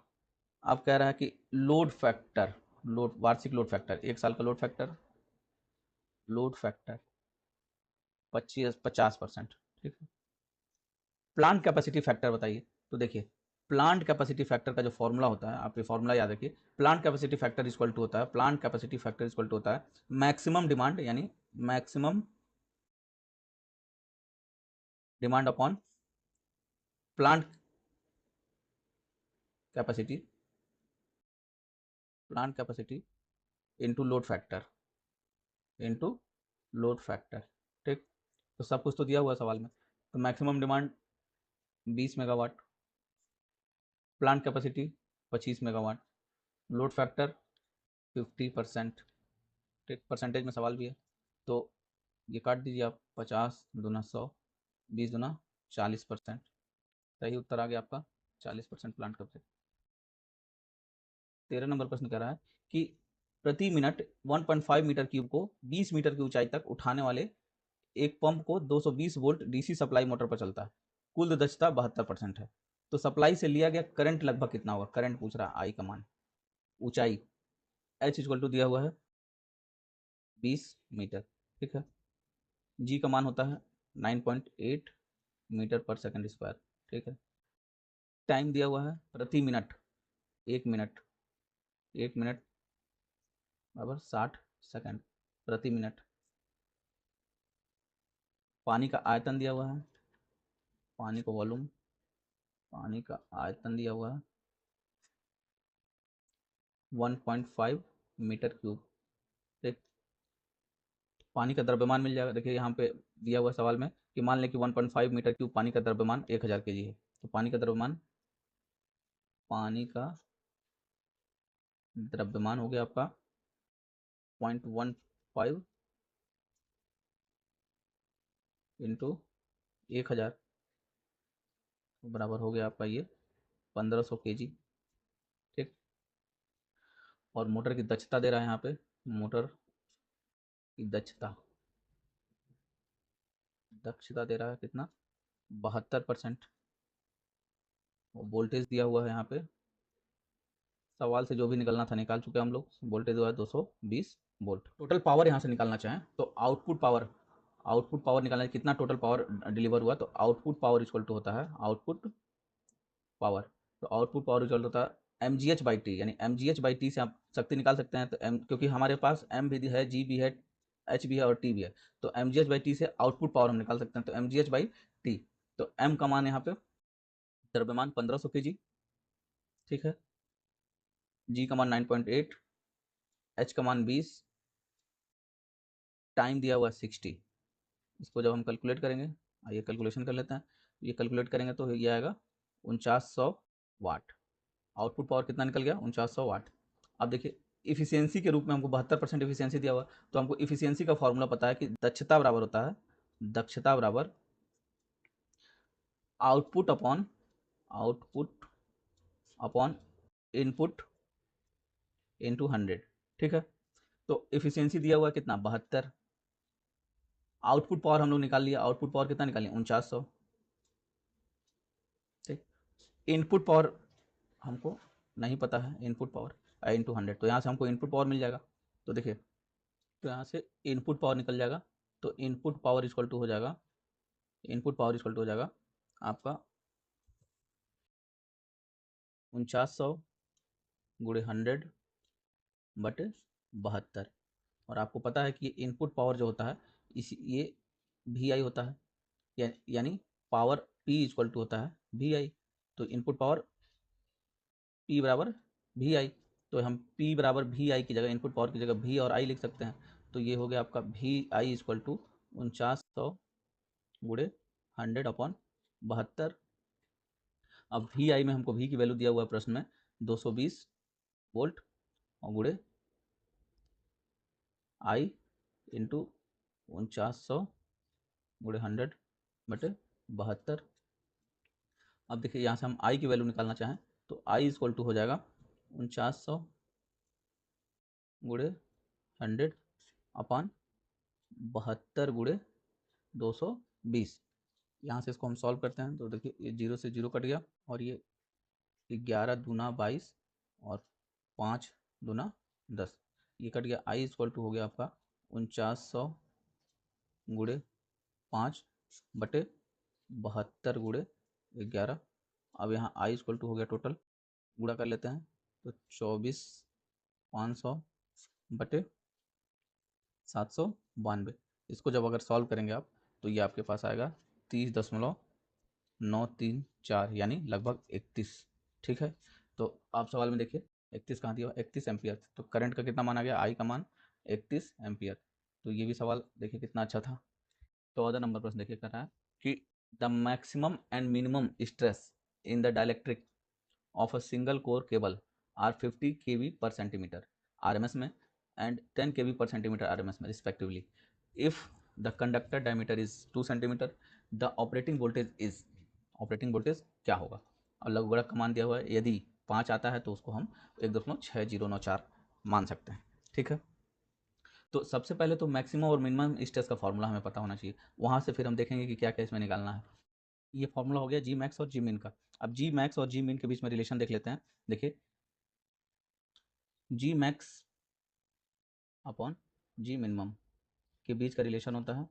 अब कह रहा है कि लोड फैक्टर, वार्षिक लोड फैक्टर, एक साल का लोड फैक्टर 50%, ठीक है। प्लांट कैपेसिटी फैक्टर बताइए, तो देखिए प्लांट कैपेसिटी फैक्टर का जो फॉर्मूला होता है, आप ये फॉर्मूला याद रखिए, plant capacity factor equal to होता है, plant capacity factor equal to होता है मैक्सिमम डिमांड, यानी maximum demand upon plant capacity, plant capacity into load factor, ठीक। तो सब कुछ तो दिया हुआ है सवाल में, तो maximum demand 20 megawatt, plant capacity 25 megawatt, load factor 50%, ठीक, परसेंटेज में सवाल भी है, तो ये काट दीजिए आप, 50 दूना 100, 20 दूना 40%, सही उत्तर आ गया आपका 40% प्लांट कैपेसिटी। 13 नंबर प्रश्न कह रहा है कि प्रति मिनट 1.5 मीटर क्यूब को 20 मीटर की ऊंचाई तक उठाने वाले एक पंप को 220 वोल्ट डीसी सप्लाई मोटर पर चलता है, कुल दक्षता 72% है, तो सप्लाई से लिया गया करंट लगभग कितना होगा? करंट पूछ रहा है, आई का मान, ऊंचाई h इक्वल टू दिया हुआ है 20 मीटर, ठीक है, जी का मान होता है 9.8 मीटर पर सेकंड स्क्वायर, ठीक है, टाइम दिया हुआ है प्रति मिनट, एक मिनट बराबर 60 सेकंड प्रति मिनट। पानी का आयतन दिया हुआ है, पानी का वॉल्यूम, पानी का आयतन दिया हुआ है 1.5 मीटर क्यूब, ठीक। पानी का द्रव्यमान मिल जाएगा, देखिए यहाँ पे दिया हुआ सवाल में कि मान लें कि 1.5 मीटर क्यूब पानी का द्रव्यमान 1000 kg है, तो पानी का द्रव्यमान हो गया आपका 0.15 इंटू 1000, तो बराबर हो गया आपका ये 1500 kg, ठीक। और मोटर की दक्षता दे रहा है यहाँ पे, मोटर की दक्षता दे रहा है कितना? 72%। वोल्टेज दिया हुआ है यहाँ पे, सवाल से जो भी निकलना था निकाल चुके हम लोग, वोल्टेज हुआ है 220 वोल्ट। टोटल पावर यहाँ से निकालना चाहें तो आउटपुट पावर निकालना है, कितना टोटल पावर डिलीवर हुआ, तो आउटपुट पावर इक्वल टू होता है आउटपुट पावर, तो आउटपुट पावर इक्वल होता है mgh/t, यानी mgh/t से आप शक्ति निकाल सकते हैं, तो m, क्योंकि हमारे पास m भी है, g भी है, h भी है और t भी है, तो mgh/t से आउटपुट पावर हम निकाल सकते हैं, तो mgh/t, तो m का मान यहाँ पे द्रव्यमान 1500 kg, ठीक है, g का मान 9.8, h का मान 20, टाइम दिया हुआ है 60। इसको जब हम कैलकुलेट करेंगे, आइए कैलकुलेशन कर लेते हैं, ये कैलकुलेट करेंगे तो ये आएगा 4900 वाट। आउटपुट पावर कितना निकल गया? 4900 वाट। अब देखिए इफिशियंसी के रूप में हमको 72% इफिशियंसी दिया हुआ, तो हमको इफिशियंसी का फॉर्मूला पता है कि दक्षता बराबर होता है, दक्षता बराबर आउटपुट अपॉन इनपुट इनटू 100, ठीक है। तो इफिशियंसी दिया हुआ है कितना? 72। आउटपुट पावर हम लोग निकाल लिया, आउटपुट पावर कितना निकालिए? 4900, ठीक। इनपुट पावर हमको नहीं पता है, इनपुट पावर इंटू 100, तो यहाँ से हमको इनपुट पावर मिल जाएगा, तो देखिए, तो यहाँ से इनपुट पावर निकल जाएगा, तो इनपुट पावर इक्वल टू हो जाएगा आपका 4900 गुणे 100 बटे 72, और आपको पता है कि इनपुट पावर जो होता है ये VI होता है, यानी पावर P इक्वल टू होता है VI, तो इनपुट पावर P बराबर VI, तो हम P बराबर VI की जगह, इनपुट पावर की जगह V और I लिख सकते हैं, तो ये हो गया आपका VI इक्वल टू 4900 गुणे 100/72। अब VI में हमको V की वैल्यू दिया हुआ है प्रश्न में 220 वोल्ट, और गुणे I इंटू 4900 गुणे 100/72। अब देखिए यहाँ से हम I की वैल्यू निकालना चाहें तो I इक्वल टू हो जाएगा 4900 गुणे 100/72 गुणे 220। यहाँ से इसको हम सॉल्व करते हैं, तो देखिए ये 0 से 0 कट गया, और ये 11 दूना 22 और 5 दूना 10, ये कट गया। I इक्वल टू हो गया आपका 4900 गुणे 5/72 गुणे 11। अब यहाँ I इक्वल टू हो गया, टोटल गुणा कर लेते हैं, तो 24,500 बटे 792। इसको जब अगर सॉल्व करेंगे आप, तो ये आपके पास आएगा 30.934, यानी लगभग 31, ठीक है। तो आप सवाल में देखिए 31 कहाँ दिया? 31 एम्पियर, तो करंट का कितना मान आ गया? I का मान 31 एम्पियर। तो ये भी सवाल देखिए कितना अच्छा था। 14 नंबर प्रश्न देखिए कर रहा है कि the maximum and minimum stress in the dielectric of a single core cable are 50 kV per centimeter RMS में and 10 kV per centimeter RMS में respectively. If the conductor diameter is 2 centimeter, the operating voltage क्या होगा? और लघुगणक का मान दिया हुआ है, यदि 5 आता है तो उसको हम 1.6094 मान सकते हैं। ठीक है, तो सबसे पहले तो मैक्सिमम और मिनिमम स्ट्रेस का फॉर्मूला हमें पता होना चाहिए, वहाँ से फिर हम देखेंगे कि क्या क्या इसमें निकालना है। ये फॉर्मूला हो गया जी मैक्स और जी मिन का। अब जी मैक्स और जी मिन के बीच में रिलेशन देख लेते हैं। देखिए, जी मैक्स अपॉन जी मिनिमम के बीच का रिलेशन होता है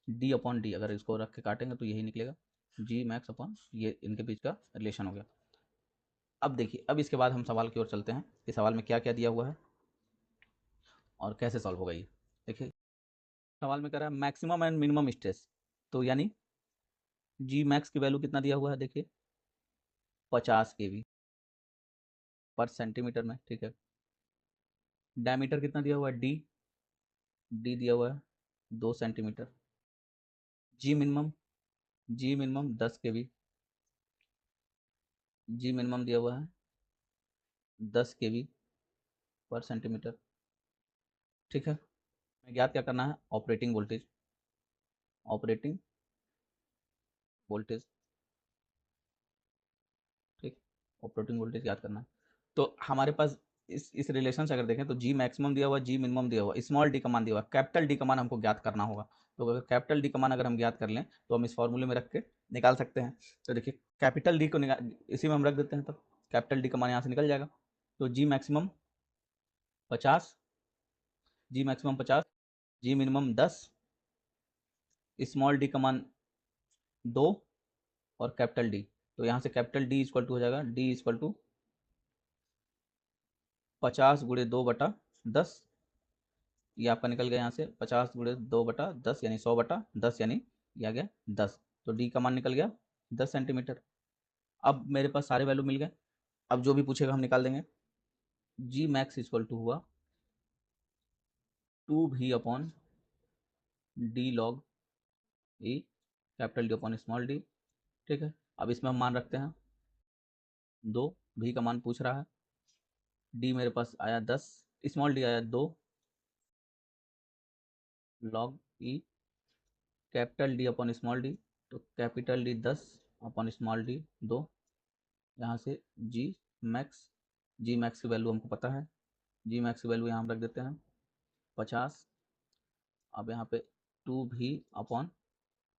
डी अपॉन डी। अगर इसको रख के काटेंगे तो यही निकलेगा, जी मैक्स अपॉन ये, इनके बीच का रिलेशन हो गया। अब देखिए, अब इसके बाद हम सवाल की ओर चलते हैं कि सवाल में क्या क्या दिया हुआ है और कैसे सॉल्व होगा ये। देखिए, सवाल में कह रहा है मैक्सिमम एंड मिनिमम स्ट्रेस, तो यानी जी मैक्स की वैल्यू कितना दिया हुआ है, देखिए 50 केवी पर सेंटीमीटर में। ठीक है, डायमीटर कितना दिया हुआ है, डी, डी दिया हुआ है 2 सेंटीमीटर। जी मिनिमम, जी मिनिमम 10 केवी, जी मिनिमम दिया हुआ है 10 केवी पर सेंटीमीटर। ठीक है, ज्ञात क्या करना है, ऑपरेटिंग वोल्टेज, ऑपरेटिंग वोल्टेज। ठीक, ऑपरेटिंग वोल्टेज याद करना है। तो हमारे पास इस रिलेशन से अगर देखें तो जी मैक्सिमम दिया हुआ, जी मिनिमम दिया हुआ, स्मॉल डी का मान दिया हुआ, कैपिटल डी का मान हमको ज्ञात करना होगा। तो अगर कैपिटल डी का मान अगर हम ज्ञात कर लें तो हम इस फॉर्मूले में रख के निकाल सकते हैं। तो देखिए, कैपिटल डी को इसी में हम रख देते हैं, तो कैपिटल डी का मान यहाँ से निकल जाएगा। तो जी मैक्सिमम 50, जी मैक्सिमम 50, जी मिनिमम 10, स्मॉल डी का मान 2 और कैपिटल डी। तो यहाँ से कैपिटल डी इक्वल टू हो जाएगा, डी इक्वल टू 50 गुणे 2/10। ये आपका निकल गया यहाँ से 50 गुणे 2/10 यानी 100/10 यानी ये आ गया 10। तो डी का मान निकल गया 10 सेंटीमीटर। अब मेरे पास सारे वैल्यू मिल गए, अब जो भी पूछेगा हम निकाल देंगे। जी मैक्स इक्वल टू हुआ 2v upon d log e, capital D upon small d. ठीक है, अब इसमें हम मान रखते हैं 2, भी का मान पूछ रहा है, डी मेरे पास आया 10, स्मॉल डी आया 2 log e, capital D upon small d, तो capital D 10 upon small d 2। यहाँ से जी मैक्स, जी मैक्स की वैल्यू हमको पता है, जी मैक्स की वैल्यू यहाँ हम रख देते हैं 50। अब यहाँ पे 2v अपॉन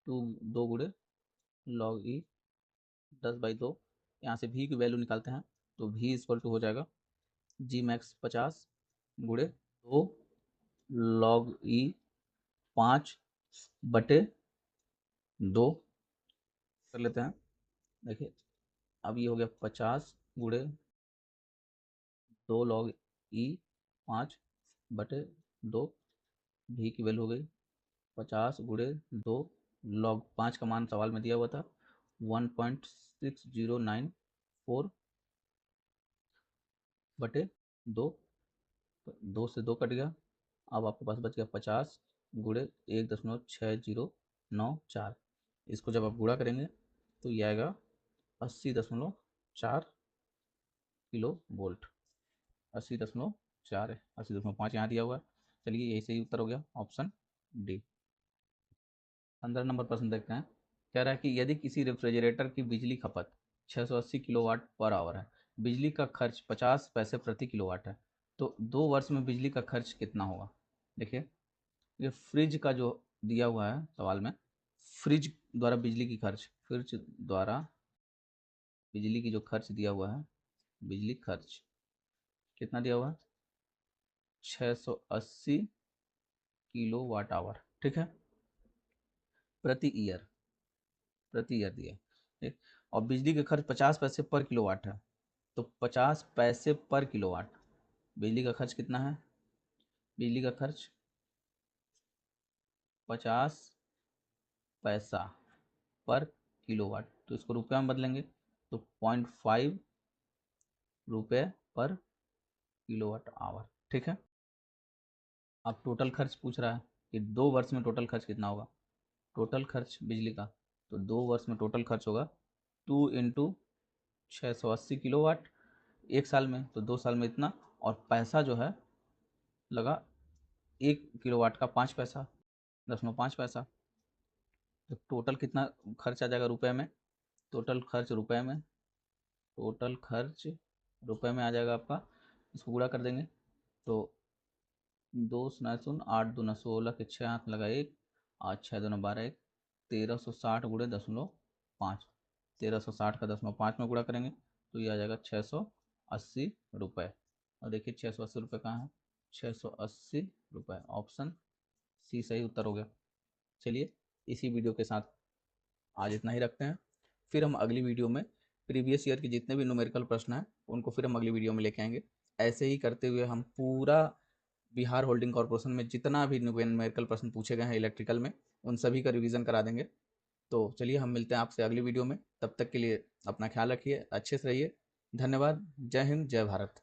2 गुणे लॉग ई 10/2, यहाँ से v की वैल्यू निकालते हैं तो v इक्वल टू हो जाएगा जी मैक्स 50 गुणे 2 लॉग ई 5/2 कर लेते हैं। देखिए, अब ये हो गया 50 गुणे 2 लॉग ई 5/2, भी की वैल्यू हो गई 50 गुणे 2 लॉग 5 का मान सवाल में दिया हुआ था 1.6094/2, 2 से 2 कट गया। अब आपके पास बच गया 50 गुणे 1.6094। इसको जब आप गुणा करेंगे तो ये आएगा 80.4 किलो वोल्ट। 80.4 है, 80.5 यहाँ दिया हुआ है। चलिए, यही सही उत्तर हो गया, ऑप्शन डी। 15 नंबर प्रश्न देखते हैं। कह रहा है कि यदि किसी रेफ्रिजरेटर की बिजली खपत 680 किलोवाट पर आवर है, बिजली का खर्च 50 पैसे प्रति किलोवाट है, तो 2 वर्ष में बिजली का खर्च कितना होगा। देखिए, ये फ्रिज का जो दिया हुआ है सवाल में, फ्रिज द्वारा बिजली की खर्च, फ्रिज द्वारा बिजली की जो खर्च दिया हुआ है, बिजली खर्च कितना दिया हुआ है 680 किलोवाट आवर। ठीक है, प्रति ईयर, प्रति ईयर दिया, ठीक। और बिजली का खर्च 50 पैसे पर किलोवाट है, तो 50 पैसे पर किलोवाट, बिजली का खर्च कितना है, बिजली का खर्च 50 पैसा पर किलोवाट, तो इसको रुपये में बदलेंगे तो 0.5 रुपये पर किलोवाट आवर। ठीक है, अब टोटल खर्च पूछ रहा है कि 2 वर्ष में टोटल खर्च कितना होगा। टोटल खर्च बिजली का, तो 2 वर्ष में टोटल खर्च होगा 2 इंटू 680 किलोवाट, 1 साल में तो 2 साल में इतना, और पैसा जो है लगा 1 किलोवाट का 5 पैसा, 0.5 पैसा। तो टोटल कितना खर्च आ जाएगा रुपए में, टोटल खर्च रुपए में टोटल खर्च रुपए में आ जाएगा आपका, इसको गुणा कर देंगे तो 2×9 = 8, 2×9 = 16 के 6 हाथ लगा 1, 8×6 = 12, 1 1360 गुणे 0.5, 1360 का 0.5 में गुणा करेंगे तो ये आ जाएगा 680 रुपये। और देखिए 680 रुपये कहाँ है, 680 रुपये, ऑप्शन सी सही उत्तर हो गया। चलिए इसी वीडियो के साथ आज इतना ही रखते हैं, फिर हम अगली वीडियो में प्रीवियस ईयर के जितने भी न्यूमेरिकल प्रश्न हैं उनको फिर हम अगली वीडियो में लेके आएंगे। ऐसे ही करते हुए हम पूरा बिहार होल्डिंग कॉर्पोरेशन में जितना भी न्यूमेरिकल प्रश्न पूछे गए हैं इलेक्ट्रिकल में उन सभी का रिवीजन करा देंगे। तो चलिए हम मिलते हैं आपसे अगली वीडियो में, तब तक के लिए अपना ख्याल रखिए, अच्छे से रहिए। धन्यवाद। जय हिंद, जय भारत।